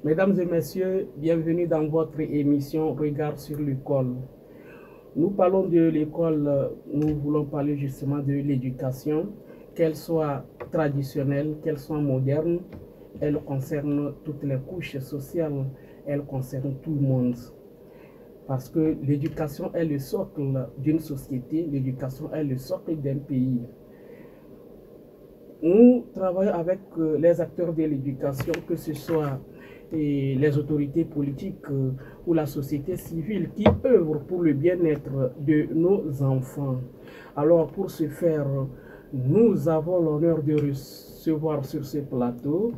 Mesdames et messieurs, bienvenue dans votre émission Regard sur l'école. Nous parlons de l'école, nous voulons parler justement de l'éducation, qu'elle soit traditionnelle, qu'elle soit moderne, elle concerne toutes les couches sociales, elle concerne tout le monde. Parce que l'éducation est le socle d'une société, l'éducation est le socle d'un pays. Nous travaillons avec les acteurs de l'éducation, que ce soit les autorités politiques ou la société civile qui œuvrent pour le bien-être de nos enfants. Alors pour ce faire, nous avons l'honneur de recevoir sur ce plateau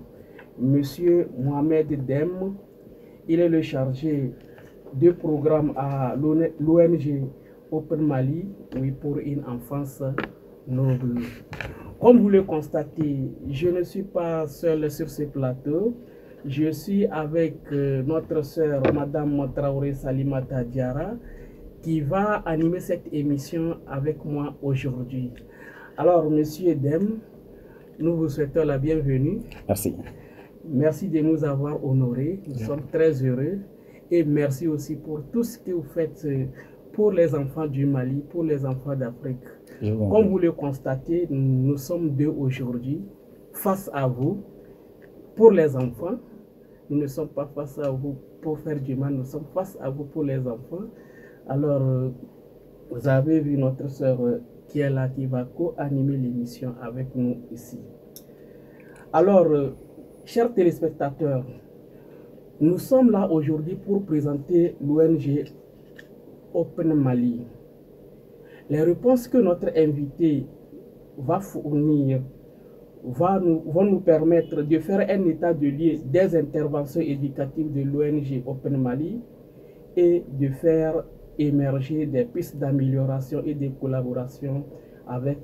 Monsieur Mohamed Dem. Il est le chargé de programme à l'ONG Open Mali, oui, pour une enfance noble. Comme vous le constatez, je ne suis pas seul sur ce plateau. Je suis avec notre sœur, Madame Traoré Salimata Diara, qui va animer cette émission avec moi aujourd'hui. Alors, Monsieur Dem, nous vous souhaitons la bienvenue. Merci. Merci de nous avoir honorés. Nous sommes très heureux. Et merci aussi pour tout ce que vous faites pour les enfants du Mali, pour les enfants d'Afrique. Comme vous le constatez, nous sommes deux aujourd'hui face à vous pour les enfants. Nous ne sommes pas face à vous pour faire du mal, nous sommes face à vous pour les enfants. Alors, vous avez vu notre sœur qui est là, qui va co-animer l'émission avec nous ici. Alors, chers téléspectateurs, nous sommes là aujourd'hui pour présenter l'ONG Open Mali. Les réponses que notre invité va fournir vont nous permettre de faire un état de lieu des interventions éducatives de l'ONG Open Mali et de faire émerger des pistes d'amélioration et de collaboration avec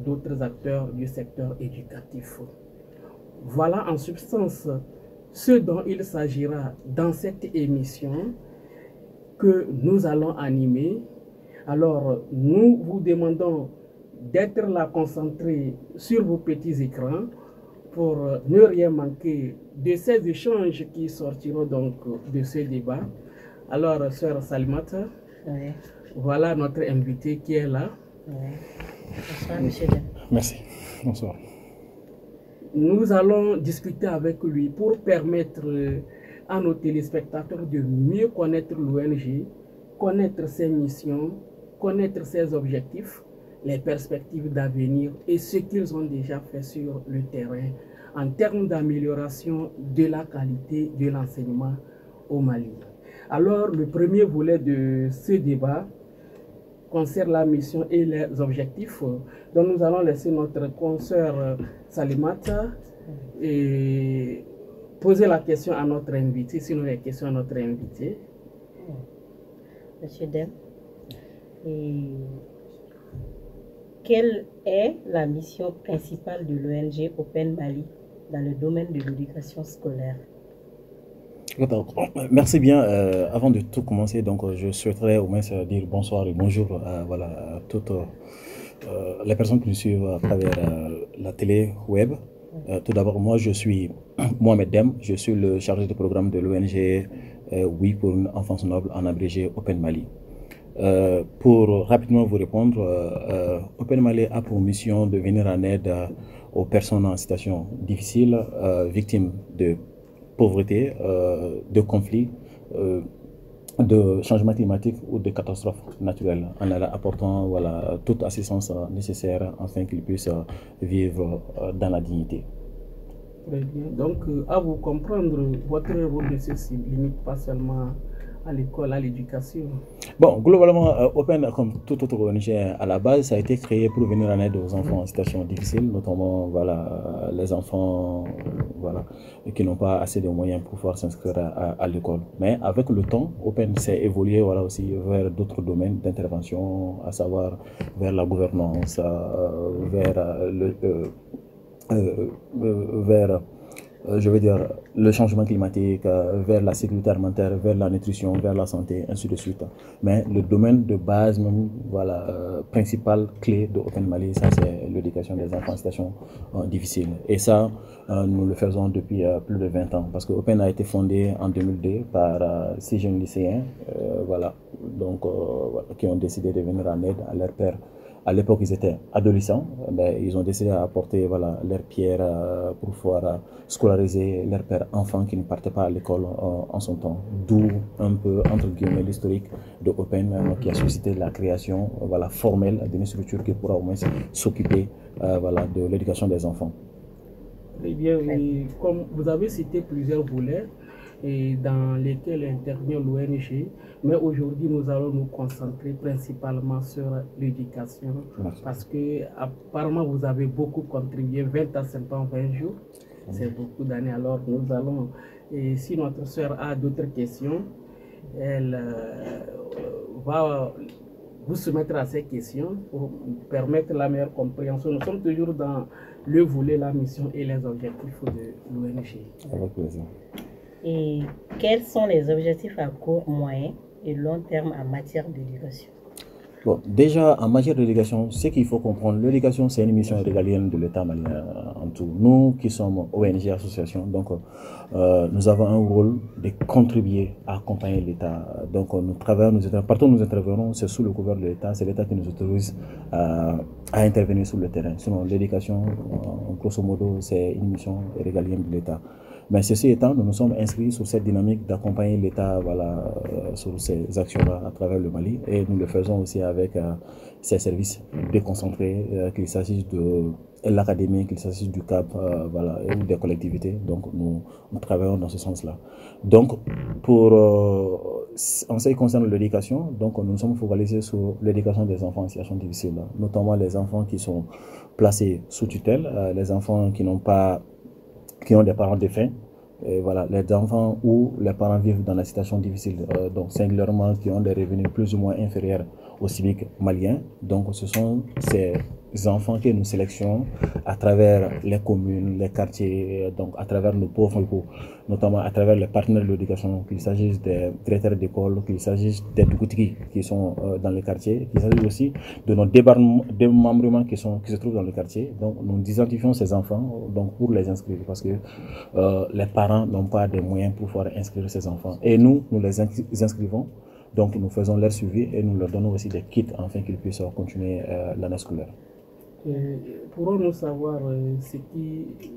d'autres acteurs du secteur éducatif. Voilà en substance ce dont il s'agira dans cette émission que nous allons animer. Alors, nous vous demandons d'être là concentrés sur vos petits écrans pour ne rien manquer de ces échanges qui sortiront donc de ce débat. Alors, sœur Salimata, oui. Voilà notre invité qui est là. Oui. Bonsoir, monsieur. Merci. Bonsoir. Nous allons discuter avec lui pour permettre à nos téléspectateurs de mieux connaître l'ONG, connaître ses missions, connaître ses objectifs, les perspectives d'avenir et ce qu'ils ont déjà fait sur le terrain en termes d'amélioration de la qualité de l'enseignement au Mali. Alors, le premier volet de ce débat concerne la mission et les objectifs. Donc, nous allons laisser notre consoeur Salimata et poser la question à notre invité, sinon les questions à notre invité. Monsieur Dem, quelle est la mission principale de l'ONG Open Mali dans le domaine de l'éducation scolaire? Merci bien. Avant de tout commencer, donc, je souhaiterais au moins dire bonsoir et bonjour à toutes les personnes qui nous suivent à travers la télé web. Tout d'abord, moi je suis Mohamed Dem, je suis le chargé de programme de l'ONG Oui pour une enfance noble, en abrégé Open Mali. Pour rapidement vous répondre, Open Mali a pour mission de venir en aide aux personnes en situation difficile, victimes de pauvreté, de conflits, de changements climatiques ou de catastrophes naturelles, en leur apportant toute assistance nécessaire afin qu'ils puissent vivre dans la dignité. Très bien. Donc, à vous comprendre, votre rôle ne se limite pas seulement à l'école, à l'éducation. Bon, globalement, Open, comme toute autre ONG à la base, ça a été créé pour venir en aide aux enfants en situation difficile, notamment les enfants qui n'ont pas assez de moyens pour pouvoir s'inscrire à l'école. Mais avec le temps, Open s'est évolué aussi vers d'autres domaines d'intervention, à savoir vers la gouvernance, vers je veux dire, le changement climatique, vers la sécurité alimentaire, vers la nutrition, vers la santé, ainsi de suite. Mais le domaine de base, même, voilà, principal, clé de Open Mali, ça c'est l'éducation des enfants en situation difficile. Et ça, nous le faisons depuis plus de 20 ans, parce que Open a été fondé en 2002 par 6 jeunes lycéens, voilà, donc, qui ont décidé de venir en aide à leur père. À l'époque, ils étaient adolescents, mais ils ont décidé d'apporter voilà, leur pierre pour pouvoir scolariser leur père enfant qui ne partait pas à l'école en son temps. D'où un peu, entre guillemets, l'historique de Open qui a suscité la création voilà, formelle d'une structure qui pourra au moins s'occuper voilà, de l'éducation des enfants. Très bien, et comme vous avez cité plusieurs volets et dans lesquels intervient l'ONG, mais aujourd'hui nous allons nous concentrer principalement sur l'éducation parce que apparemment vous avez beaucoup contribué, 20 à 20 jours, c'est beaucoup d'années. Alors nous allons, et si notre sœur a d'autres questions, elle va vous soumettre à ces questions pour permettre la meilleure compréhension. Nous sommes toujours dans le volet, la mission et les objectifs de l'ONG. Avec plaisir. Et quels sont les objectifs à court, moyen et long terme en matière d'éducation? Bon, déjà, en matière d'éducation, ce qu'il faut comprendre, l'éducation, c'est une mission régalienne de l'État malien en tout. Nous qui sommes ONG association, donc nous avons un rôle de contribuer à accompagner l'État. Donc nous travaillons, partout où nous intervenons, c'est sous le couvert de l'État, c'est l'État qui nous autorise à intervenir sur le terrain. Sinon, l'éducation, grosso modo, c'est une mission régalienne de l'État. Mais ceci étant, nous nous sommes inscrits sur cette dynamique d'accompagner l'État voilà, sur ces actions-là à travers le Mali. Et nous le faisons aussi avec ces services déconcentrés, qu'il s'agisse de l'académie, qu'il s'agisse du CAP voilà, ou des collectivités. Donc nous travaillons dans ce sens-là. Donc en ce qui concerne l'éducation, donc nous sommes focalisés sur l'éducation des enfants en situation difficile, notamment les enfants qui sont placés sous tutelle, les enfants qui ont des parents défunts, et voilà, les enfants où les parents vivent dans la situation difficile, donc singulièrement qui ont des revenus plus ou moins inférieurs au civique malien. Donc ce sont ces enfants que nous sélectionnons à travers les communes, les quartiers, donc à travers nos pauvres, notamment à travers les partenaires de l'éducation, qu'il s'agisse des directeurs d'école, qu'il s'agisse des Doukoutiki qui sont dans les quartiers, qu'il s'agisse aussi de nos démembrements qui se trouvent dans le quartier. Donc nous identifions ces enfants donc, pour les inscrire parce que les parents n'ont pas de moyens pour pouvoir inscrire ces enfants. Et nous les inscrivons. Donc nous faisons leur suivi et nous leur donnons aussi des kits afin qu'ils puissent continuer l'année scolaire. Pourrons-nous savoir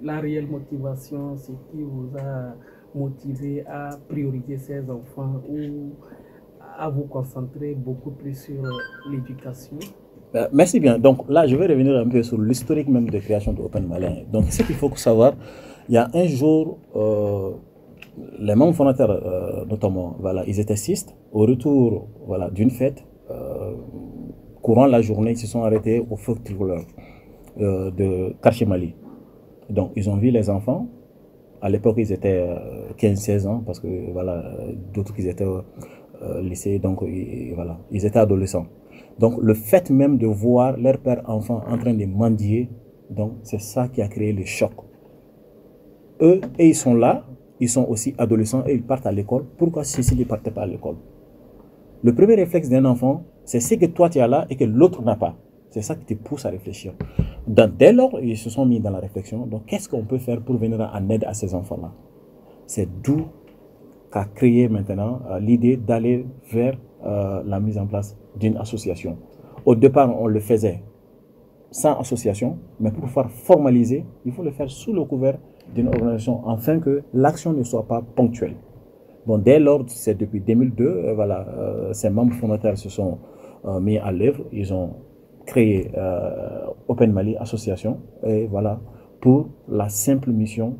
la réelle motivation, ce qui vous a motivé à prioriser ces enfants ou à vous concentrer beaucoup plus sur l'éducation? Merci bien. Donc là, je vais revenir un peu sur l'historique même de création de Open Mali. Donc ce qu'il faut savoir, il y a un jour, les membres fondateurs, notamment, voilà, ils étaient 6. Au retour voilà, d'une fête, courant la journée, ils se sont arrêtés au feu tricolore de Quartier Mali. Donc, ils ont vu les enfants. À l'époque, ils étaient 15-16 ans, parce que voilà, d'autres qui étaient lycée, donc voilà, ils étaient adolescents. Donc, le fait même de voir leur père enfant en train de mendier, donc c'est ça qui a créé le choc. Eux, et ils sont là, ils sont aussi adolescents et ils partent à l'école. Pourquoi ceux-ci ne partaient pas à l'école? Le premier réflexe d'un enfant, c'est ce que toi tu as là et que l'autre n'a pas. C'est ça qui te pousse à réfléchir. Dès lors, ils se sont mis dans la réflexion. Donc, qu'est-ce qu'on peut faire pour venir en aide à ces enfants-là? C'est d'où qu'a créé maintenant l'idée d'aller vers la mise en place d'une association. Au départ, on le faisait sans association, mais pour pouvoir formaliser, il faut le faire sous le couvert d'une organisation afin que l'action ne soit pas ponctuelle. Bon, dès lors, c'est depuis 2002, voilà, ces membres fondateurs se sont mis à l'œuvre. Ils ont créé Open Mali Association, et voilà, pour la simple mission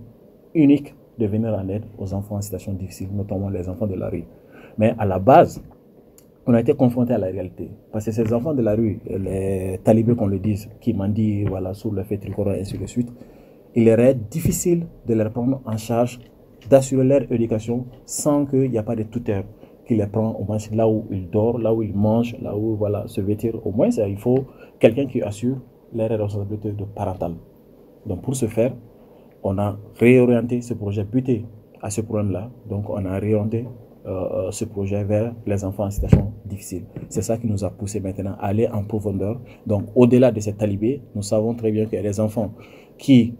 unique de venir en aide aux enfants en situation difficile, notamment les enfants de la rue. Mais à la base, on a été confronté à la réalité. Parce que ces enfants de la rue, les talibés qu'on le dise, qui mendient voilà, sous le fait tricolore et ainsi de suite, il est difficile de les prendre en charge, d'assurer leur éducation sans qu'il n'y ait pas de tuteur qui les prend au moins là où ils dorment, là où ils mangent, là où voilà, se vêtir. Au moins, il faut quelqu'un qui assure leur responsabilité de parentale. Donc pour ce faire, on a réorienté ce projet buté à ce problème-là. Donc, on a réorienté ce projet vers les enfants en situation difficile. C'est ça qui nous a poussé maintenant à aller en profondeur. Donc, au-delà de cet talibé, nous savons très bien qu'il y a des enfants qui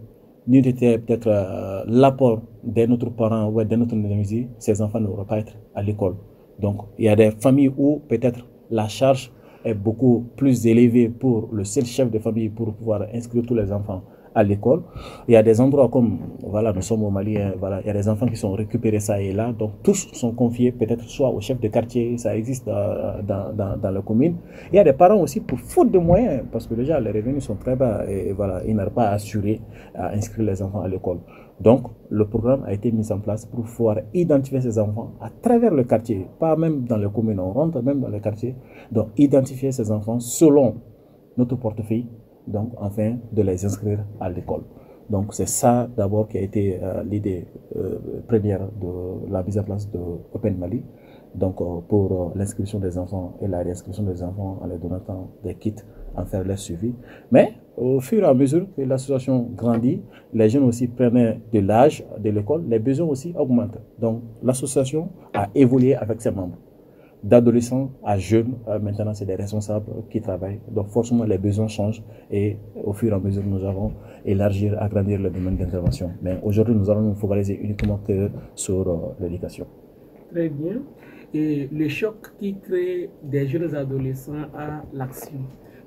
n'eût été peut-être l'apport d'un autre parent ou d'un autre ami, ces enfants ne pourront pas être à l'école. Donc, il y a des familles où peut-être la charge est beaucoup plus élevée pour le seul chef de famille pour pouvoir inscrire tous les enfants à l'école. Il y a des endroits comme, voilà, nous sommes au Mali, hein, voilà, il y a des enfants qui sont récupérés ça et là, donc tous sont confiés peut-être soit au chef de quartier, ça existe dans la commune. Il y a des parents aussi pour faute de moyens, parce que déjà les revenus sont très bas et voilà, ils n'arrivent pas à assurer à inscrire les enfants à l'école. Donc, le programme a été mis en place pour pouvoir identifier ces enfants à travers le quartier, pas même dans les communes, on rentre même dans les quartiers. Donc, identifier ces enfants selon notre portefeuille, donc enfin de les inscrire à l'école. Donc, c'est ça d'abord qui a été l'idée première de la mise en place de Open Mali. Donc, pour l'inscription des enfants et la réinscription des enfants en les donnant des kits, en faire leur suivi. Mais au fur et à mesure que l'association grandit, les jeunes aussi prennent de l'âge de l'école, les besoins aussi augmentent. Donc, l'association a évolué avec ses membres. D'adolescents à jeunes, maintenant c'est des responsables qui travaillent. Donc forcément les besoins changent et au fur et à mesure nous avons élargi, agrandir le domaine d'intervention. Mais aujourd'hui nous allons nous focaliser uniquement que sur l'éducation. Très bien. Et le choc qui crée des jeunes adolescents à l'action.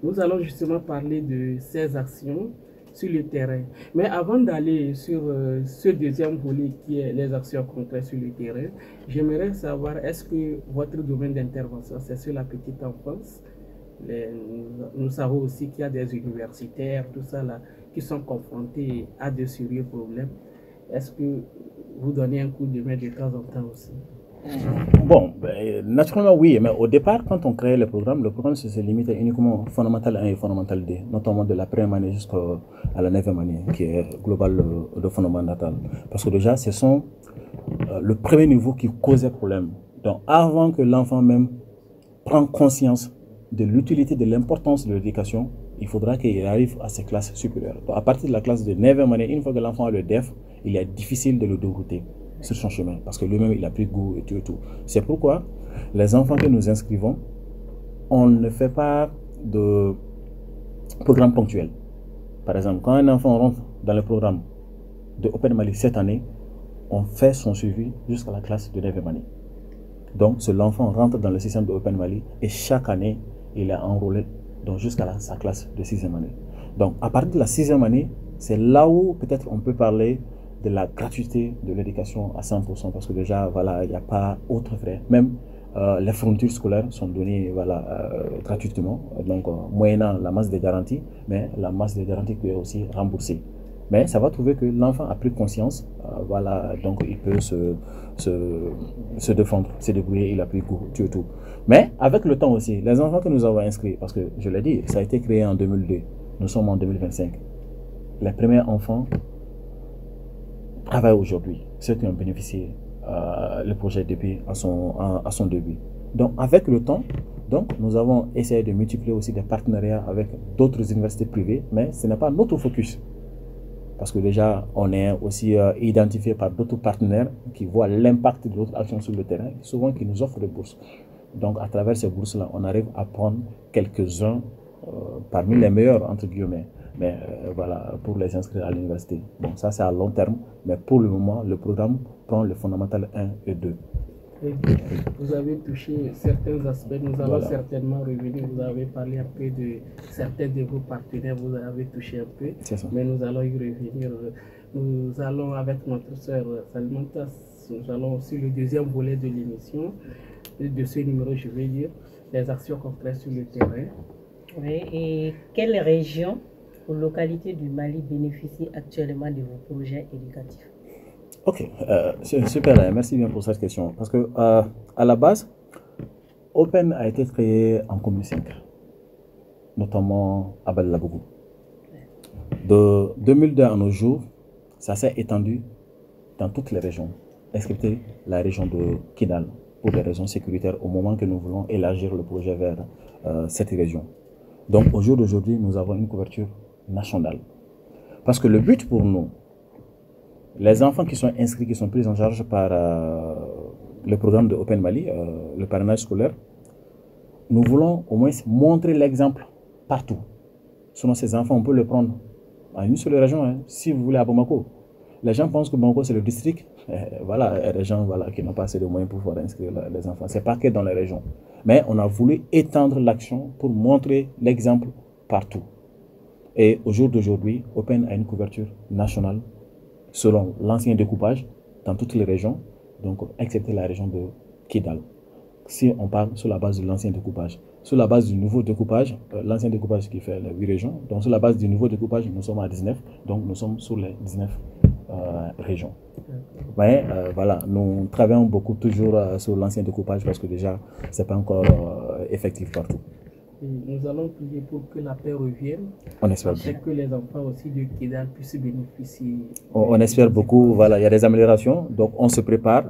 Nous allons justement parler de ces actions sur le terrain. Mais avant d'aller sur ce deuxième volet qui est les actions concrètes sur le terrain, j'aimerais savoir, est-ce que votre domaine d'intervention, c'est sur la petite enfance? Nous savons aussi qu'il y a des universitaires, tout ça là, qui sont confrontés à de sérieux problèmes. Est-ce que vous donnez un coup de main de temps en temps aussi? Bon, naturellement oui, mais au départ, quand on crée le programme se limite uniquement fondamental 1 et fondamental 2, notamment de la première année jusqu'à la 9e année, qui est global de fondamental. Parce que déjà, ce sont le premier niveau qui causait problème. Donc, avant que l'enfant même prenne conscience de l'utilité, de l'importance de l'éducation, il faudra qu'il arrive à ses classes supérieures. Donc, à partir de la classe de 9e année, une fois que l'enfant a le DEF, il est difficile de le dérouter sur son chemin, parce que lui-même il a pris goût et tout et tout. C'est pourquoi les enfants que nous inscrivons, on ne fait pas de programme ponctuel. Par exemple, quand un enfant rentre dans le programme de Open Mali cette année, on fait son suivi jusqu'à la classe de 9e année. Donc, l'enfant rentre dans le système de Open Mali et chaque année, il est enrôlé jusqu'à sa classe de 6e année. Donc, à partir de la 6e année, c'est là où peut-être on peut parler de la gratuité de l'éducation à 100%, parce que déjà, voilà, il n'y a pas autre frais. Même les fournitures scolaires sont données gratuitement, donc moyennant la masse de garantie, mais la masse de garantie peut aussi rembourser. Mais ça va trouver que l'enfant a pris conscience, voilà, donc il peut se défendre, se débrouiller, il a pris goût, tout. Mais avec le temps aussi, les enfants que nous avons inscrits, parce que je l'ai dit, ça a été créé en 2002, nous sommes en 2025. Les premiers enfants travaillent aujourd'hui, ceux qui ont bénéficié le projet depuis à son début. Donc avec le temps, nous avons essayé de multiplier aussi des partenariats avec d'autres universités privées, mais ce n'est pas notre focus. Parce que déjà, on est aussi identifié par d'autres partenaires qui voient l'impact de notre action sur le terrain, souvent qui nous offrent des bourses. Donc à travers ces bourses-là, on arrive à prendre quelques-uns parmi les meilleurs, entre guillemets. Mais voilà, pour les inscrire à l'université. Bon, ça c'est à long terme, mais pour le moment, le programme prend le fondamental 1 et 2. Vous avez touché certains aspects, nous allons certainement revenir. Vous avez parlé un peu de certains de vos partenaires, vous avez touché un peu, mais nous allons y revenir. Nous allons avec notre sœur Salimata, nous allons sur le deuxième volet de l'émission, de ce numéro, je vais dire, les actions concrètes sur le terrain. Oui, et quelle région ou localité du Mali bénéficient actuellement de vos projets éducatifs? Ok, super, merci bien pour cette question. Parce que à la base, Open a été créé en commune 5, notamment à Balabougou. De 2002 à nos jours, ça s'est étendu dans toutes les régions, excepté la région de Kidal, pour des raisons sécuritaires, au moment que nous voulons élargir le projet vers cette région. Donc au jour d'aujourd'hui, nous avons une couverture nationale. Parce que le but pour nous, Les enfants qui sont inscrits, qui sont pris en charge par le programme de Open Mali, le parrainage scolaire, nous voulons au moins montrer l'exemple partout. Selon ces enfants, on peut le prendre à une seule région, hein, si vous voulez à Bamako. Les gens pensent que Bamako c'est le district. Voilà, il y a des gens qui n'ont pas assez de moyens pour pouvoir inscrire les enfants. Ce n'est pas que dans les régions. Mais on a voulu étendre l'action pour montrer l'exemple partout. Et au jour d'aujourd'hui, Open a une couverture nationale selon l'ancien découpage dans toutes les régions, donc excepté la région de Kidal. Si on parle sur la base de l'ancien découpage. Sur la base du nouveau découpage, l'ancien découpage qui fait les 8 régions, donc sur la base du nouveau découpage, nous sommes à 19, donc nous sommes sur les 19 régions. Mais voilà, nous travaillons beaucoup toujours sur l'ancien découpage parce que déjà, ce n'est pas encore effectif partout. Nous allons prier pour que la paix revienne. On espère et que les enfants aussi de Kidal puissent bénéficier. On espère beaucoup. Voilà, il y a des améliorations. Donc, on se prépare.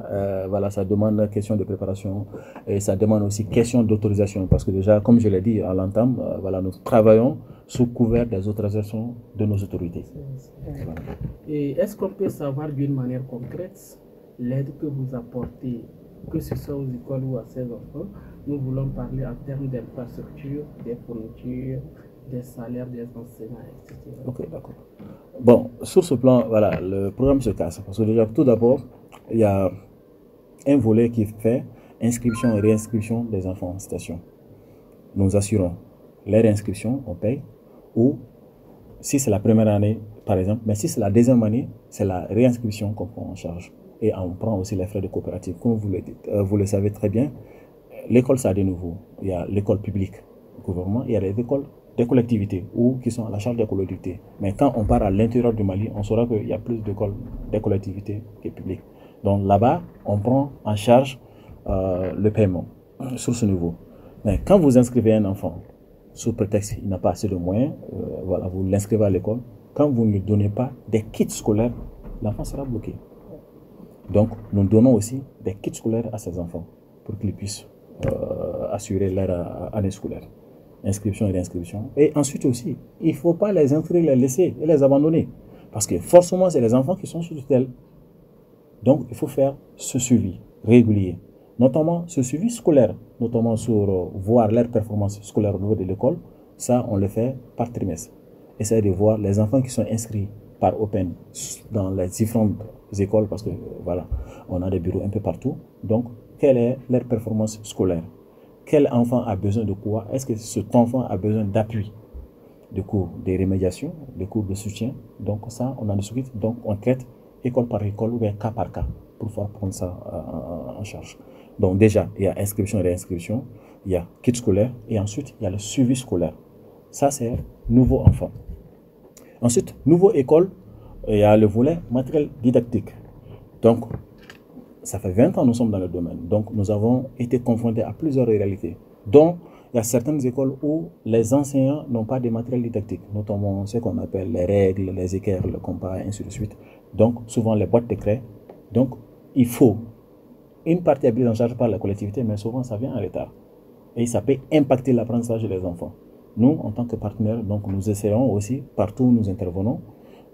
Voilà, ça demande question de préparation et ça demande aussi question d'autorisation parce que déjà, comme je l'ai dit à l'entame, voilà, nous travaillons sous couvert des autorisations de nos autorités. Voilà. Et est-ce qu'on peut savoir d'une manière concrète l'aide que vous apportez, que ce soit aux écoles ou à ces enfants? Nous voulons parler en termes d'infrastructures, des fournitures, des salaires des enseignants, etc. Ok, d'accord. Bon, sur ce plan, voilà, le programme se casse. Parce que déjà, tout d'abord, il y a un volet qui fait inscription et réinscription des enfants en station. Nous assurons les réinscriptions, on paye, ou si c'est la première année, par exemple, mais si c'est la deuxième année, c'est la réinscription qu'on prend en charge. Et on prend aussi les frais de coopérative. Comme vous le savez très bien, l'école, ça a des nouveaux. Il y a l'école publique, le gouvernement, il y a les écoles des collectivités ou qui sont à la charge des collectivités. Mais quand on part à l'intérieur du Mali, on saura qu'il y a plus d'écoles des collectivités que publiques. Donc là-bas, on prend en charge le paiement sur ce niveau. Mais quand vous inscrivez un enfant, sous prétexte qu'il n'a pas assez de moyens, voilà, vous l'inscrivez à l'école, quand vous ne lui donnez pas des kits scolaires, l'enfant sera bloqué. Donc, nous donnons aussi des kits scolaires à ces enfants pour qu'ils puissent assurer leur année scolaire. Inscription et réinscription. Et ensuite aussi, il ne faut pas les inscrire, les laisser et les abandonner. Parce que forcément, c'est les enfants qui sont sous tutelle. Donc, il faut faire ce suivi régulier. Notamment ce suivi scolaire, notamment sur voir leur performance scolaire au niveau de l'école. Ça, on le fait par trimestre. Essayez de voir les enfants qui sont inscrits par Open dans les différentes écoles, parce que voilà, on a des bureaux un peu partout. Donc, quelle est leur performance scolaire? Quel enfant a besoin de quoi? Est-ce que cet enfant a besoin d'appui, de cours de rémédiation, de cours de soutien? Donc ça, on en discute. Donc on traite école par école ou bien cas par cas pour pouvoir prendre ça en charge. Donc déjà, il y a inscription et réinscription, il y a kit scolaire et ensuite il y a le suivi scolaire. Ça, c'est nouveau enfant. Ensuite, nouveau école, il y a le volet matériel didactique. Donc, ça fait 20 ans que nous sommes dans le domaine. Donc, nous avons été confrontés à plusieurs réalités. Donc, il y a certaines écoles où les enseignants n'ont pas de matériel didactique, notamment ce qu'on appelle les règles, les équerres, le compas, et ainsi de suite. Donc, souvent les boîtes de craie. Donc, il faut une partie est prise en charge par la collectivité, mais souvent ça vient en retard. Et ça peut impacter l'apprentissage des enfants. Nous, en tant que partenaires, donc, nous essayons aussi, partout où nous intervenons,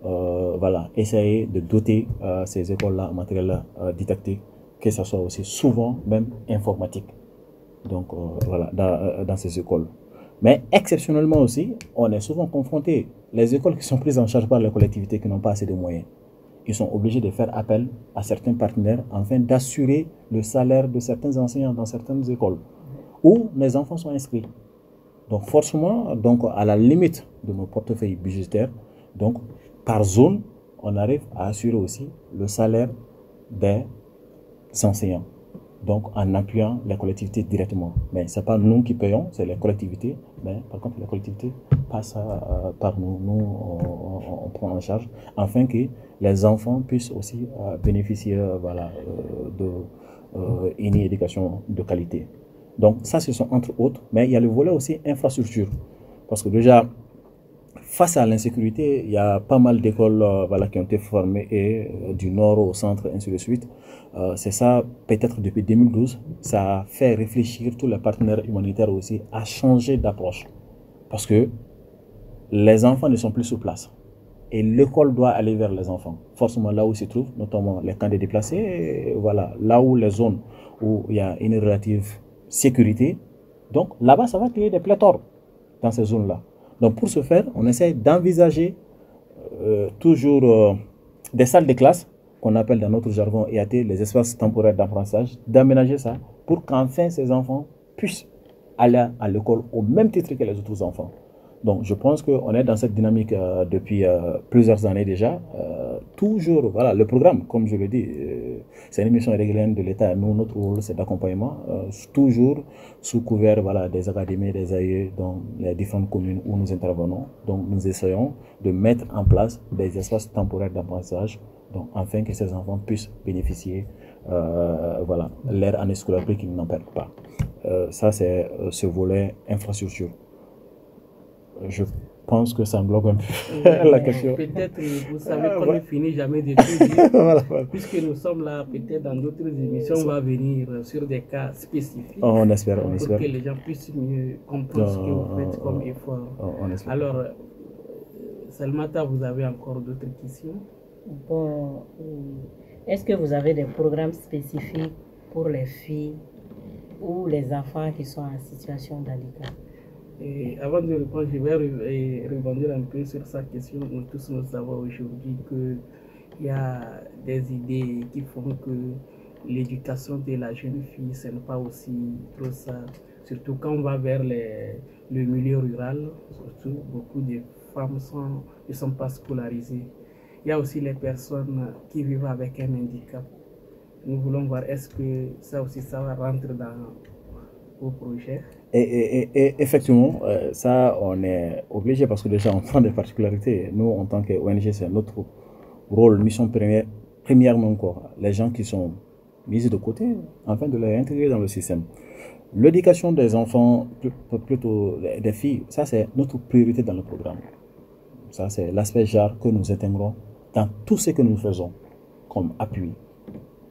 voilà, essayer de doter ces écoles-là en matériel didactique, que ce soit aussi souvent même informatique. Donc voilà, dans ces écoles. Mais exceptionnellement aussi, on est souvent confronté, les écoles qui sont prises en charge par les collectivités qui n'ont pas assez de moyens, ils sont obligés de faire appel à certains partenaires afin d'assurer le salaire de certains enseignants dans certaines écoles où les enfants sont inscrits. Donc forcément, donc, à la limite de nos portefeuilles budgétaires, donc par zone, on arrive à assurer aussi le salaire des enseignants. Donc en appuyant les collectivités directement. Mais ce n'est pas nous qui payons, c'est les collectivités. Mais par contre, les collectivités passent par nous. Nous, on prend en charge afin que les enfants puissent aussi bénéficier voilà, d'une éducation de qualité. Donc ça, ce sont entre autres. Mais il y a le volet aussi infrastructure. Parce que déjà, face à l'insécurité, il y a pas mal d'écoles voilà, qui ont été formées et, du nord au centre, ainsi de suite. C'est ça, peut-être depuis 2012, ça a fait réfléchir tous les partenaires humanitaires aussi à changer d'approche. Parce que les enfants ne sont plus sur place. et l'école doit aller vers les enfants. Forcément là où ils se trouvent, notamment les camps de déplacés, voilà, là où les zones où il y a une relative sécurité. Donc là-bas, ça va créer des pléthores dans ces zones-là. Donc pour ce faire, on essaie d'envisager toujours des salles de classe, qu'on appelle dans notre jargon EAT, les espaces temporaires d'apprentissage, d'aménager ça pour qu'enfin ces enfants puissent aller à l'école au même titre que les autres enfants. Donc je pense qu'on est dans cette dynamique depuis plusieurs années déjà. Toujours, voilà, le programme, comme je le dis, c'est une mission régalienne de l'État. Nous, notre rôle, c'est d'accompagnement, toujours sous couvert, voilà, des académies, des AE dans les différentes communes où nous intervenons. Donc nous essayons de mettre en place des espaces temporaires d'apprentissage, donc afin que ces enfants puissent bénéficier, voilà, leur année scolaire qu'ils n'en perdent pas. Ça, c'est ce volet infrastructure. Je pense que ça englobe un peu la question. Peut-être, vous savez qu'on ne finit jamais de tout dire. Voilà. Puisque nous sommes là, peut-être dans d'autres émissions, on va venir sur des cas spécifiques. On espère, on espère. Pour que les gens puissent mieux comprendre ce que vous faites comme effort. On espère. Alors, Salmata, vous avez encore d'autres questions? Bon, est-ce que vous avez des programmes spécifiques pour les filles ou les enfants qui sont en situation d'handicap? Et avant de répondre, je vais rebondir un peu sur sa question. Nous tous nous savons aujourd'hui qu'il y a des idées qui font que l'éducation de la jeune fille, ce n'est pas aussi trop ça. Surtout quand on va vers le milieu rural, surtout beaucoup de femmes ne sont pas scolarisées. Il y a aussi les personnes qui vivent avec un handicap. Nous voulons voir est-ce que ça aussi, ça va rentrer dans vos projets. Et effectivement, ça, on est obligé parce que déjà, on prend des particularités. Nous, en tant qu'ONG, c'est notre rôle, mission premièrement encore, les gens qui sont mis de côté, afin de les intégrer dans le système. L'éducation des enfants, plutôt des filles, ça, c'est notre priorité dans le programme. Ça, c'est l'aspect genre que nous intégrons dans tout ce que nous faisons comme appui.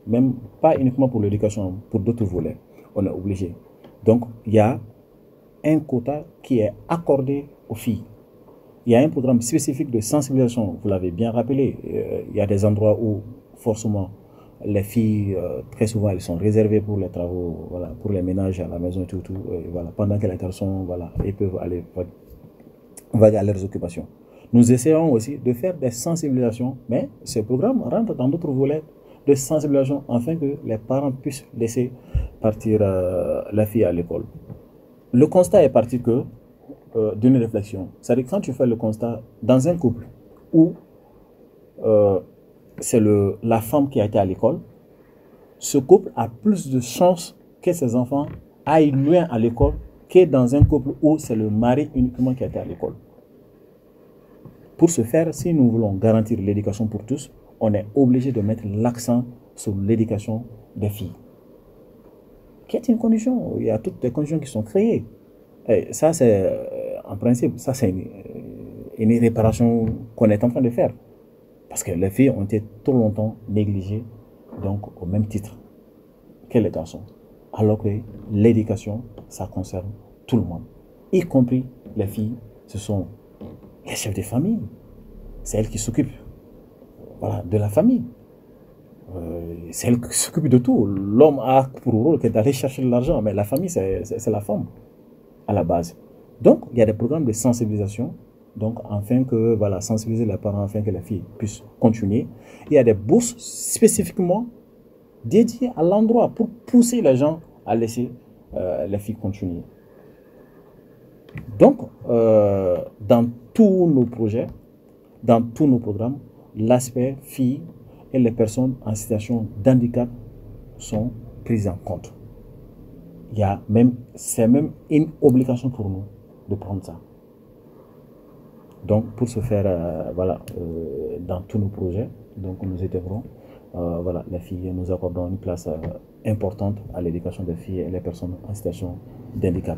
Même pas uniquement pour l'éducation, pour d'autres volets. On est obligé. Donc, il y a un quota qui est accordé aux filles. Il y a un programme spécifique de sensibilisation, vous l'avez bien rappelé. Il y a des endroits où, forcément, les filles, très souvent, elles sont réservées pour les travaux, voilà, pour les ménages à la maison et tout. Voilà, pendant que les garçons, voilà, ils peuvent aller à leurs occupations. Nous essayons aussi de faire des sensibilisations, mais ce programme rentre dans d'autres volets de sensibilisation afin que les parents puissent laisser partir la fille à l'école. Le constat est parti que d'une réflexion. C'est-à-dire quand tu fais le constat dans un couple où c'est la femme qui a été à l'école, ce couple a plus de chances que ses enfants aillent loin à l'école que dans un couple où c'est le mari uniquement qui a été à l'école. Pour ce faire, si nous voulons garantir l'éducation pour tous, on est obligé de mettre l'accent sur l'éducation des filles. Qui est une condition, il y a toutes les conditions qui sont créées. Et ça, c'est, en principe, ça c'est une réparation qu'on est en train de faire. Parce que les filles ont été trop longtemps négligées, donc au même titre que les garçons. Alors que l'éducation, ça concerne tout le monde. Y compris les filles, ce sont les chefs de famille. C'est elles qui s'occupent, voilà, de la famille. C'est elle qui s'occupe de tout. L'homme a pour rôle que d'aller chercher de l'argent, mais la famille, c'est la femme à la base. Donc, il y a des programmes de sensibilisation, donc afin que, voilà, sensibiliser les parents, afin que les filles puissent continuer. Il y a des bourses spécifiquement dédiées à l'endroit pour pousser les gens à laisser les filles continuer. Donc, dans tous nos projets, dans tous nos programmes, l'aspect filles et les personnes en situation d'handicap sont prises en compte. C'est même une obligation pour nous de prendre ça. Donc, pour ce faire, voilà, dans tous nos projets, donc nous intégrons, voilà, les filles, nous accordons une place importante à l'éducation des filles et les personnes en situation d'handicap.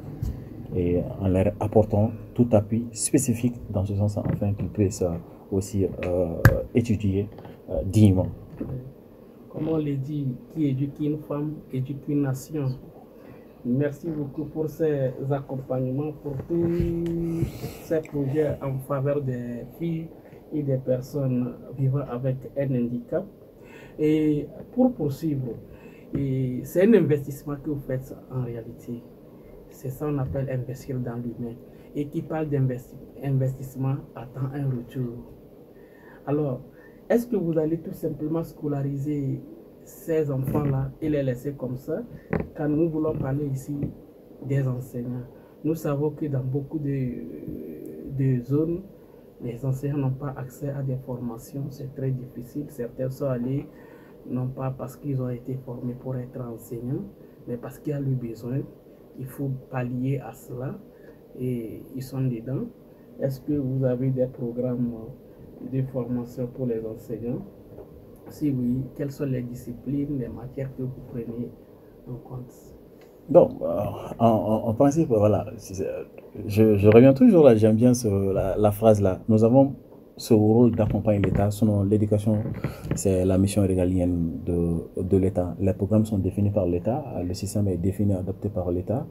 Et en leur apportant tout appui spécifique dans ce sens, afin qu'ils puissent aussi étudier dignement. Comme on le dit, qui éduque une femme, éduque une nation. Merci beaucoup pour ces accompagnements, pour tous ces projets en faveur des filles et des personnes vivant avec un handicap. Et pour poursuivre, c'est un investissement que vous faites en réalité. C'est ça qu'on appelle investir dans l'humain. Et qui parle d'investissement attend un retour. Alors, est-ce que vous allez tout simplement scolariser ces enfants-là et les laisser comme ça? Quand nous voulons parler ici des enseignants, nous savons que dans beaucoup de zones, les enseignants n'ont pas accès à des formations, c'est très difficile. Certains sont allés, non pas parce qu'ils ont été formés pour être enseignants, mais parce qu'il y a le besoin. Il faut pallier à cela et ils sont dedans. Est-ce que vous avez des programmes de formation pour les enseignants? Si oui, quelles sont les disciplines, les matières que vous prenez en compte? Donc, en principe, voilà, je reviens toujours là, j'aime bien la phrase là. Nous avons ce rôle d'accompagner l'État. Selon l'éducation, c'est la mission régalienne de l'État. Les programmes sont définis par l'État, le système est défini et adapté par l'État.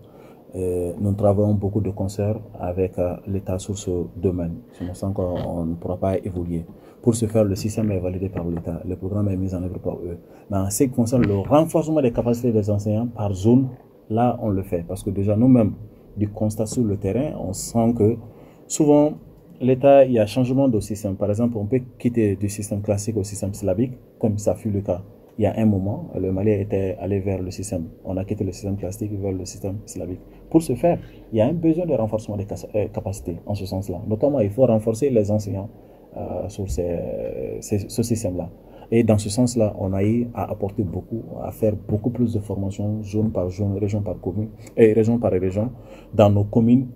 Nous travaillons beaucoup de concert avec l'État sur ce domaine. C'est pour ça qu'on ne pourra pas évoluer. Pour ce faire, le système est validé par l'État. Le programme est mis en œuvre par eux. Mais en ce qui concerne le renforcement des capacités des enseignants par zone, là, on le fait. Parce que déjà, nous-mêmes, du constat sur le terrain, on sent que souvent, l'État, il y a changement de système. Par exemple, on peut quitter du système classique au système syllabique, comme ça fut le cas. Il y a un moment, le Mali était allé vers le système. On a quitté le système classique vers le système syllabique. Pour ce faire, il y a un besoin de renforcement des capacités en ce sens-là. Notamment, il faut renforcer les enseignants sur ce système-là. Et dans ce sens-là, on a eu à apporter beaucoup, à faire beaucoup plus de formations, zone par zone, région par commune, et région par région, dans nos communes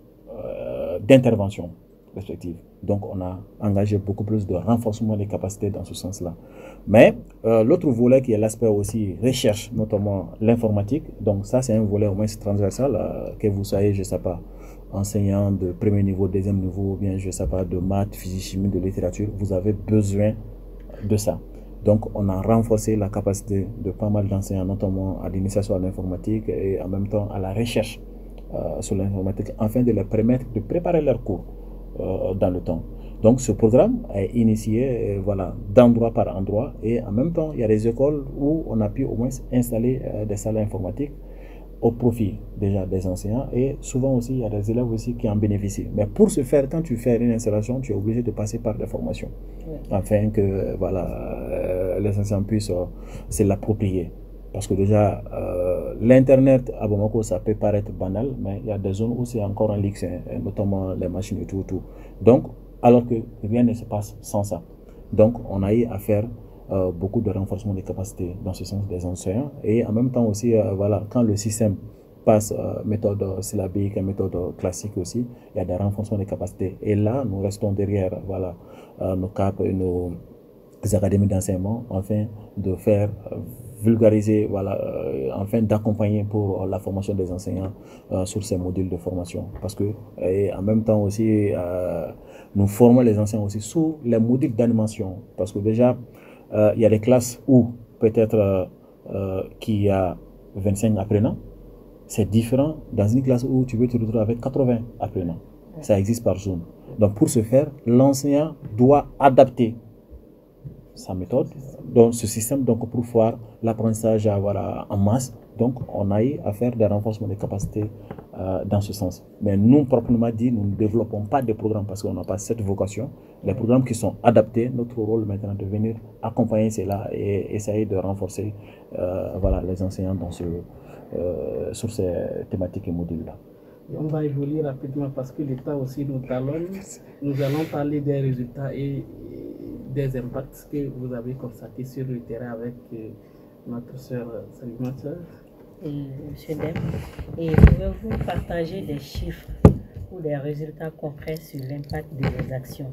d'intervention respectives. Donc, on a engagé beaucoup plus de renforcement des capacités dans ce sens-là. Mais l'autre volet qui est l'aspect aussi recherche, notamment l'informatique, donc ça, c'est un volet au moins transversal, que vous soyez, je ne sais pas, enseignant de premier niveau, deuxième niveau, ou bien, je ne sais pas, de maths, physique, chimie, de littérature, vous avez besoin de ça. Donc, on a renforcé la capacité de pas mal d'enseignants, notamment à l'initiation à l'informatique et en même temps à la recherche sur l'informatique, afin de leur permettre de préparer leurs cours dans le temps. Donc, ce programme est initié voilà, d'endroit par endroit et en même temps, il y a des écoles où on a pu au moins installer des salles informatiques au profit déjà des enseignants et souvent aussi il y a des élèves aussi qui en bénéficient. Mais pour ce faire, quand tu fais une installation, tu es obligé de passer par des formations afin que voilà, les enseignants puissent se l'approprier. Parce que déjà, l'Internet à Bamako, ça peut paraître banal, mais il y a des zones où c'est encore un luxe, notamment les machines et tout. Donc, alors que rien ne se passe sans ça. Donc, on a eu à faire beaucoup de renforcement des capacités dans ce sens des enseignants et en même temps aussi voilà, quand le système passe méthode syllabique et méthode classique aussi, il y a des renforcements des capacités et là nous restons derrière voilà, nos CAP et nos académies d'enseignement afin de faire vulgariser, voilà, afin d'accompagner pour la formation des enseignants sur ces modules de formation parce que et en même temps aussi nous formons les enseignants aussi sous les modules d'animation parce que déjà il y a des classes où peut-être qu'il y a 25 apprenants. C'est différent dans une classe où tu veux te retrouver avec 80 apprenants. Ça existe par zone. Donc pour ce faire, l'enseignant doit adapter sa méthode, donc ce système donc pour pouvoir l'apprentissage voilà, en masse. Donc on a eu à faire des renforcements des capacités dans ce sens. Mais nous, proprement dit, nous ne développons pas de programmes parce qu'on n'a pas cette vocation. Les programmes qui sont adaptés, notre rôle maintenant de venir accompagner cela et essayer de renforcer voilà, les enseignants dans sur ces thématiques et modules-là. On va évoluer rapidement parce que l'État aussi nous talonne. Nous allons parler des résultats et des impacts que vous avez constatés sur le terrain avec notre sœur Salimata. Monsieur Dem, et pouvez-vous partager des chiffres ou des résultats concrets sur l'impact de vos actions,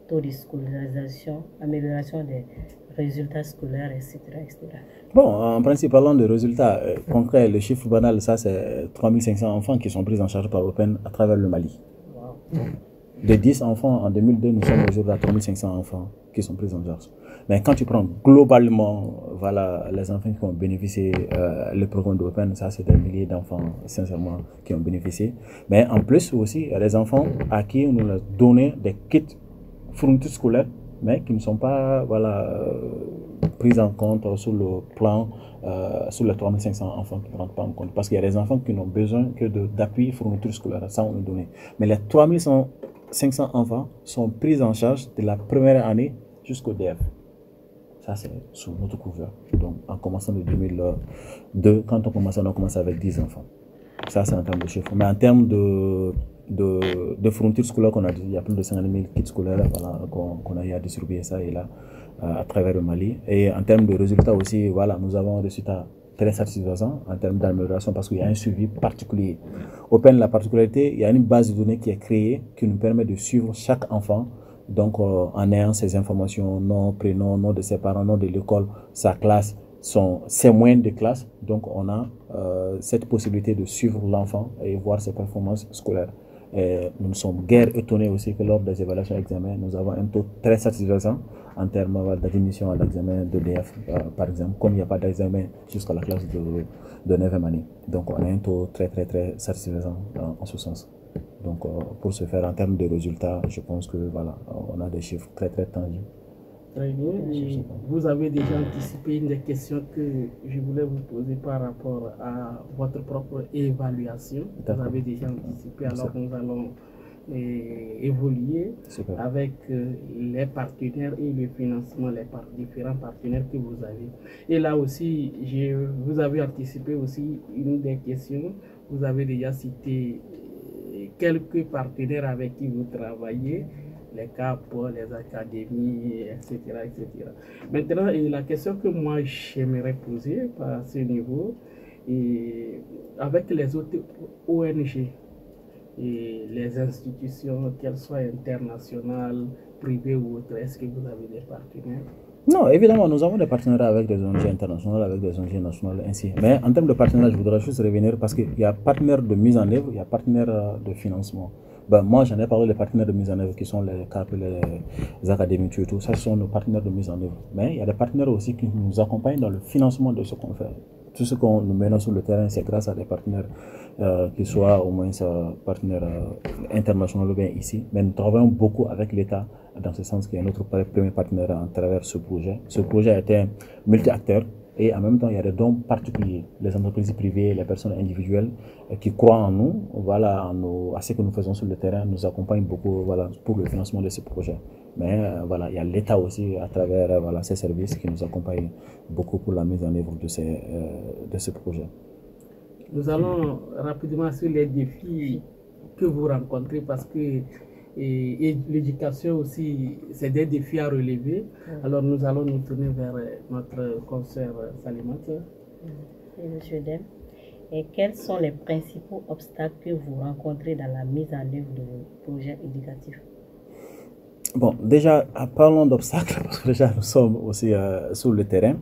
taux de scolarisation, amélioration des résultats scolaires, etc. Bon, en principe, parlant de résultats concrets, le chiffre banal, ça c'est 3500 enfants qui sont pris en charge par Open à travers le Mali. Wow. De 10 enfants en 2002, nous sommes aujourd'hui à 3500 enfants qui sont pris en charge. Mais quand tu prends globalement voilà, les enfants qui ont bénéficié le programme d'Open, ça c'est des milliers d'enfants sincèrement qui ont bénéficié. Mais en plus aussi, il y a des enfants à qui on a donné des kits fournitures scolaires mais qui ne sont pas prises en compte sur le plan, sur les 3500 enfants qui ne rentrent pas en compte. Parce qu'il y a des enfants qui n'ont besoin que d'appui fourniture scolaire, ça on nous donne. Mais les 3500 enfants sont pris en charge de la première année jusqu'au DF. Ça, c'est sous notre couvert. Donc, en commençant de 2002, quand on a commencé avec 10 enfants. Ça, c'est en termes de chiffres. Mais en termes de fournitures scolaires qu'on a dit, il y a plus de 50 000 kits scolaires qu'on a eu à distribuer ça et là, à travers le Mali. Et en termes de résultats aussi, nous avons un résultat très satisfaisant en termes d'amélioration parce qu'il y a un suivi particulier. Open, la particularité, il y a une base de données qui est créée qui nous permet de suivre chaque enfant. Donc, en ayant ces informations, nom, prénom, nom de ses parents, nom de l'école, sa classe, ses moyennes de classe. Donc, on a cette possibilité de suivre l'enfant et voir ses performances scolaires. Et nous ne sommes guère étonnés aussi que lors des évaluations d'examen, nous avons un taux très satisfaisant en termes d'admission à l'examen de DF, par exemple, comme il n'y a pas d'examen jusqu'à la classe de 9e année. Donc, on a un taux très, très, très satisfaisant en ce sens. Donc, pour ce faire, en termes de résultats, je pense que on a des chiffres très, très tangibles. Très bien. Et vous avez déjà anticipé une des questions que je voulais vous poser par rapport à votre propre évaluation. Vous avez déjà anticipé, alors nous allons évoluer avec les partenaires et le financement, les différents partenaires que vous avez. Et là aussi, vous avez anticipé aussi une des questions. Vous avez déjà cité quelques partenaires avec qui vous travaillez, les CAP, les académies, etc., etc. Maintenant, la question que moi j'aimerais poser à ce niveau, et avec les autres ONG et les institutions, qu'elles soient internationales, privées ou autres, est-ce que vous avez des partenaires? Non, évidemment, nous avons des partenariats avec des ONG internationales, avec des ONG nationales, ainsi. Mais en termes de partenariat, je voudrais juste revenir parce qu'il y a partenaires de mise en œuvre, il y a partenaires de financement. Moi, j'en ai parlé des partenaires de mise en œuvre qui sont les CAP, les académies, tout ça, ce sont nos partenaires de mise en œuvre. Mais il y a des partenaires aussi qui nous accompagnent dans le financement de ce qu'on fait. Tout ce qu'on nous mène sur le terrain, c'est grâce à des partenaires qui soient au moins partenaires internationaux bien ici. Mais nous travaillons beaucoup avec l'État dans ce sens qu'il y a notre premier partenaire à travers ce projet. Ce projet a été multi-acteur et en même temps il y a des dons particuliers. Les entreprises privées, les personnes individuelles qui croient en nous, à ce que nous faisons sur le terrain, nous accompagnent beaucoup pour le financement de ce projet. Mais il y a l'État aussi à travers ces services qui nous accompagnent beaucoup pour la mise en œuvre de ce projet. Nous allons rapidement sur les défis que vous rencontrez parce que l'éducation aussi, c'est des défis à relever. Alors nous allons nous tourner vers notre consoeur Salimata. Et Monsieur Dem, et quels sont les principaux obstacles que vous rencontrez dans la mise en œuvre de vos projets éducatifs? Bon, déjà, parlons d'obstacles, parce que déjà nous sommes aussi sur le terrain.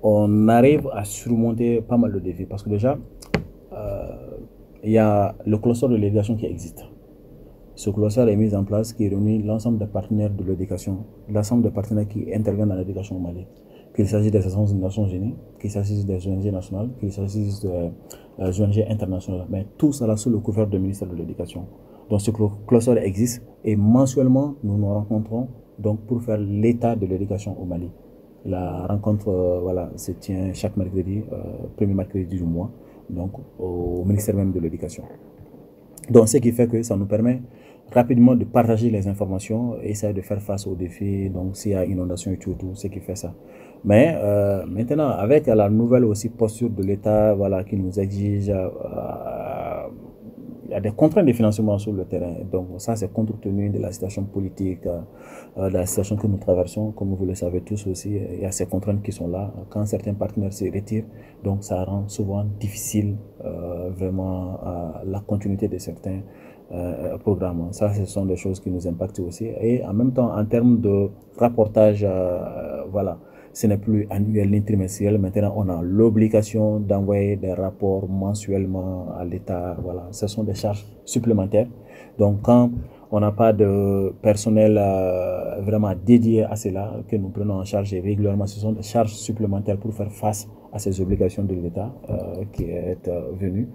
On arrive à surmonter pas mal de défis, parce que déjà, il y a le cluster de l'éducation qui existe. Ce cluster est mis en place qui réunit l'ensemble des partenaires de l'éducation, l'ensemble des partenaires qui interviennent dans l'éducation au Mali. Qu'il s'agisse des Nations Unies, qu'il s'agisse des ONG nationales, qu'il s'agisse des ONG internationales, mais tout cela sous le couvert du ministère de l'Éducation. Donc ce cluster existe et mensuellement nous nous rencontrons donc pour faire l'état de l'éducation au Mali. La rencontre se tient chaque mercredi, premier mercredi du mois, donc au ministère même de l'Éducation. Donc ce qui fait que ça nous permet rapidement de partager les informations et essayer de faire face aux défis, donc s'il y a inondation et tout, ce qui fait ça. Mais maintenant, avec la nouvelle aussi posture de l'État qui nous exige, il y a des contraintes de financement sur le terrain. Donc ça, c'est compte tenu de la situation politique, de la situation que nous traversons, comme vous le savez tous aussi. Il y a ces contraintes qui sont là. Quand certains partenaires se retirent, donc ça rend souvent difficile vraiment la continuité de certains programmes. Ça, ce sont des choses qui nous impactent aussi. Et en même temps, en termes de rapportage, ce n'est plus annuel ni trimestriel. Maintenant, on a l'obligation d'envoyer des rapports mensuellement à l'État. Voilà, ce sont des charges supplémentaires. Donc, quand on n'a pas de personnel vraiment dédié à cela, que nous prenons en charge régulièrement, ce sont des charges supplémentaires pour faire face à ces obligations de l'État qui est venue.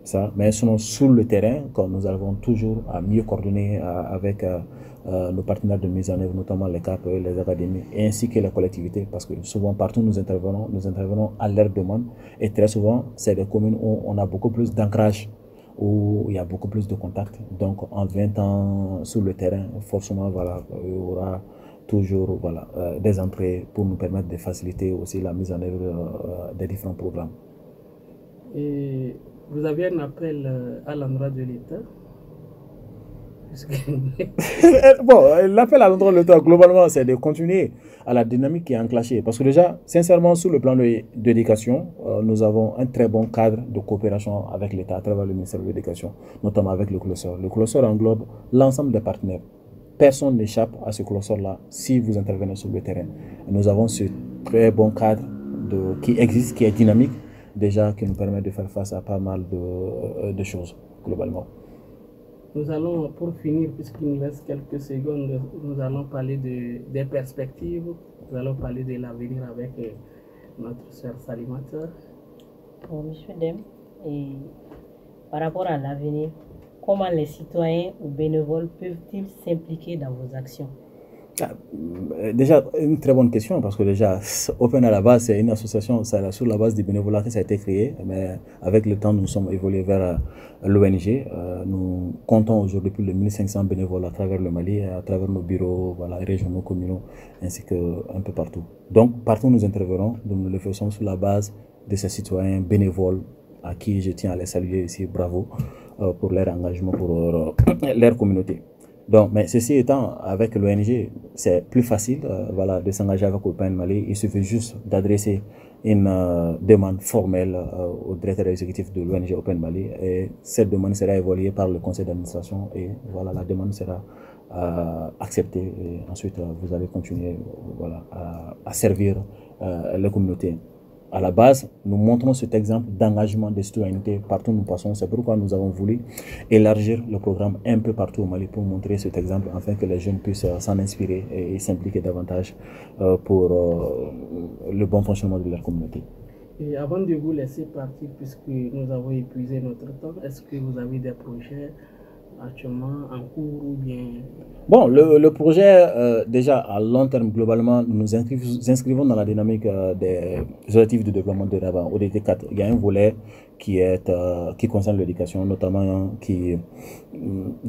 Ça. Mais sinon, sur le terrain, comme nous avons toujours à mieux coordonner avec nos partenaires de mise en œuvre, notamment les CAP, les académies, ainsi que les collectivités, parce que souvent, partout nous intervenons à leur demande. Et très souvent, c'est des communes où on a beaucoup plus d'ancrage, où il y a beaucoup plus de contacts. Donc, en 20 ans sur le terrain, forcément, voilà, il y aura toujours voilà, des entrées pour nous permettre de faciliter aussi la mise en œuvre des différents programmes. Et vous avez un appel à l'endroit de l'État? Bon, l'appel à l'endroit de l'État, globalement, c'est de continuer à la dynamique qui est enclenchée. Parce que déjà, sincèrement, sur le plan de l'éducation, nous avons un très bon cadre de coopération avec l'État à travers le ministère de l'Éducation, notamment avec le CLOSOR. Le CLOSOR englobe l'ensemble des partenaires. Personne n'échappe à ce CLOSOR-là si vous intervenez sur le terrain. Et nous avons ce très bon cadre qui existe, qui est dynamique, déjà qui nous permet de faire face à pas mal de choses, globalement. Nous allons, pour finir, puisqu'il nous reste quelques secondes, nous allons parler des perspectives, nous allons parler de l'avenir avec notre chère Salimata. Bon, M. Dem, et par rapport à l'avenir, comment les citoyens ou bénévoles peuvent-ils s'impliquer dans vos actions? Déjà, une très bonne question, parce que déjà, Open à la base, c'est une association, c'est sur la base du bénévolat que ça a été créé, mais avec le temps, nous sommes évolués vers l'ONG. Nous comptons aujourd'hui plus de 1500 bénévoles à travers le Mali, à travers nos bureaux voilà, régionaux, communaux, ainsi qu'un peu partout. Donc, partout où nous intervenons, nous le faisons sur la base de ces citoyens bénévoles, à qui je tiens à les saluer ici, bravo, pour leur engagement, pour leur communauté. Donc, mais ceci étant, avec l'ONG, c'est plus facile voilà, de s'engager avec Open Mali. Il suffit juste d'adresser une demande formelle au directeur exécutif de l'ONG Open Mali. Et cette demande sera évaluée par le conseil d'administration et voilà, la demande sera acceptée. Et ensuite, vous allez continuer voilà, à servir les communautés. À la base, nous montrons cet exemple d'engagement de citoyenneté partout où nous passons. C'est pourquoi nous avons voulu élargir le programme un peu partout au Mali pour montrer cet exemple, afin que les jeunes puissent s'en inspirer et s'impliquer davantage pour le bon fonctionnement de leur communauté. Et avant de vous laisser partir, puisque nous avons épuisé notre temps, est-ce que vous avez des projets actuellement en cours ou bien... Bon, le projet, déjà à long terme, globalement, nous nous inscrivons dans la dynamique des objectifs de développement durable, ODD4. Il y a un volet qui concerne l'éducation, notamment qui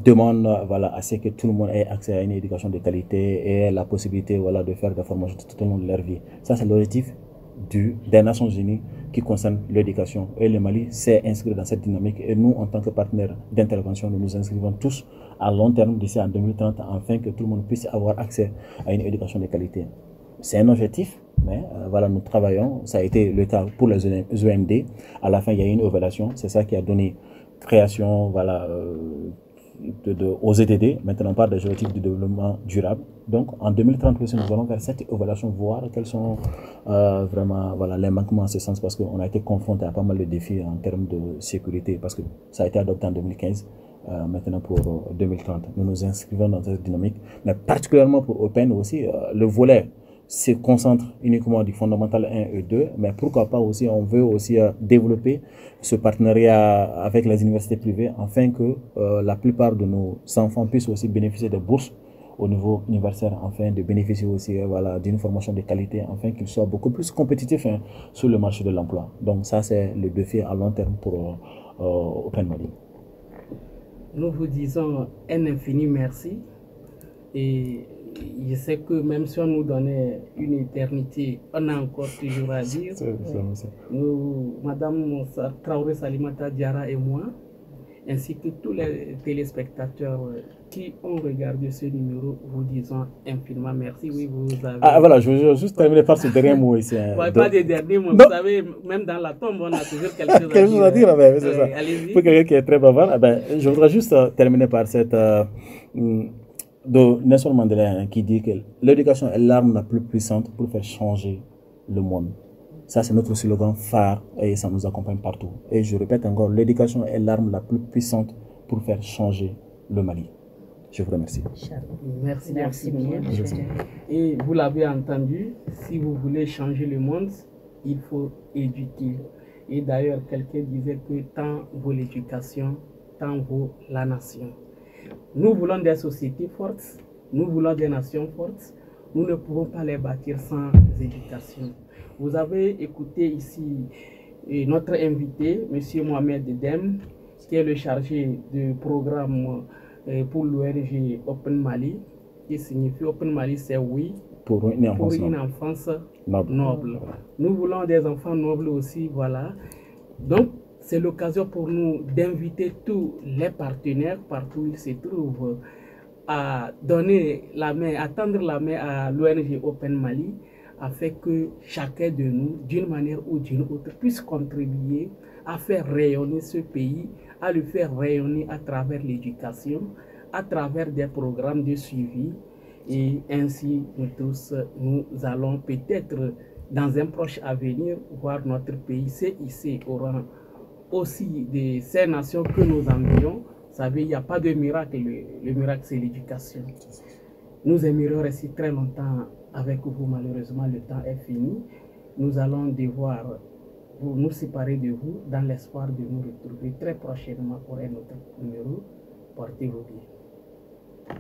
demande voilà, à ce que tout le monde ait accès à une éducation de qualité et la possibilité voilà, de faire des formations tout au long de leur vie. Ça, c'est l'objectif des Nations Unies qui concerne l'éducation. Et le Mali s'est inscrit dans cette dynamique. Et nous, en tant que partenaires d'intervention, nous nous inscrivons tous à long terme d'ici à 2030, afin que tout le monde puisse avoir accès à une éducation de qualité. C'est un objectif, mais voilà, nous travaillons. Ça a été le cas pour les OMD. À la fin, il y a eu une évaluation. C'est ça qui a donné création voilà, aux EDD, maintenant par des objectifs de développement durable. Donc en 2030 aussi, nous allons faire cette évaluation, voir quels sont vraiment voilà, les manquements en ce sens, parce qu'on a été confronté à pas mal de défis en termes de sécurité, parce que ça a été adopté en 2015. Maintenant pour 2030, nous nous inscrivons dans cette dynamique, mais particulièrement pour Open aussi, le volet se concentre uniquement du fondamental 1 et 2, mais pourquoi pas aussi, on veut aussi développer ce partenariat avec les universités privées, afin que la plupart de nos enfants puissent aussi bénéficier des bourses au niveau universitaire, afin de bénéficier aussi voilà, d'une formation de qualité, afin qu'ils soient beaucoup plus compétitifs sur le marché de l'emploi. Donc ça, c'est le défi à long terme pour Open Mali. Nous vous disons un infini merci, et je sais que même si on nous donnait une éternité, on a encore toujours à dire. Nous, Madame Traoré Salimata Diarra et moi, ainsi que tous les téléspectateurs qui ont regardé ce numéro, vous disons infiniment merci. Oui, vous avez... Ah voilà, je veux juste terminer par ce dernier mot ici. Pas des derniers mots, vous savez, même dans la tombe, on a toujours quelque chose à dire. C'est ça. Pour quelqu'un qui est très bavard, je voudrais juste terminer par cette... de Nelson Mandela qui dit que l'éducation est l'arme la plus puissante pour faire changer le monde. Ça, c'est notre slogan phare et ça nous accompagne partout. Et je répète encore, l'éducation est l'arme la plus puissante pour faire changer le Mali. Je vous remercie. Merci bien. Et vous l'avez entendu, si vous voulez changer le monde, il faut éduquer. Et d'ailleurs, quelqu'un disait que tant vaut l'éducation, tant vaut la nation. Nous voulons des sociétés fortes, nous voulons des nations fortes. Nous ne pouvons pas les bâtir sans éducation. Vous avez écouté ici notre invité, M. Mohamed Dem, qui est le chargé du programme pour l'ONG Open Mali, qui signifie Open Mali, c'est oui pour une enfance noble. Nous voulons des enfants nobles aussi, voilà. Donc, c'est l'occasion pour nous d'inviter tous les partenaires, partout où ils se trouvent, à donner la main, à tendre la main à l'ONG Open Mali, afin que chacun de nous, d'une manière ou d'une autre, puisse contribuer à faire rayonner ce pays, à le faire rayonner à travers l'éducation, à travers des programmes de suivi. Et ainsi, nous tous, nous allons peut-être, dans un proche avenir, voir notre pays s'hisser au rang aussi de ces nations que nous envions. Vous savez, il n'y a pas de miracle. Le miracle, c'est l'éducation. Nous aimerions rester très longtemps avec vous. Malheureusement, le temps est fini. Nous allons devoir nous séparer de vous dans l'espoir de nous retrouver très prochainement pour un autre numéro. Portez-vous bien.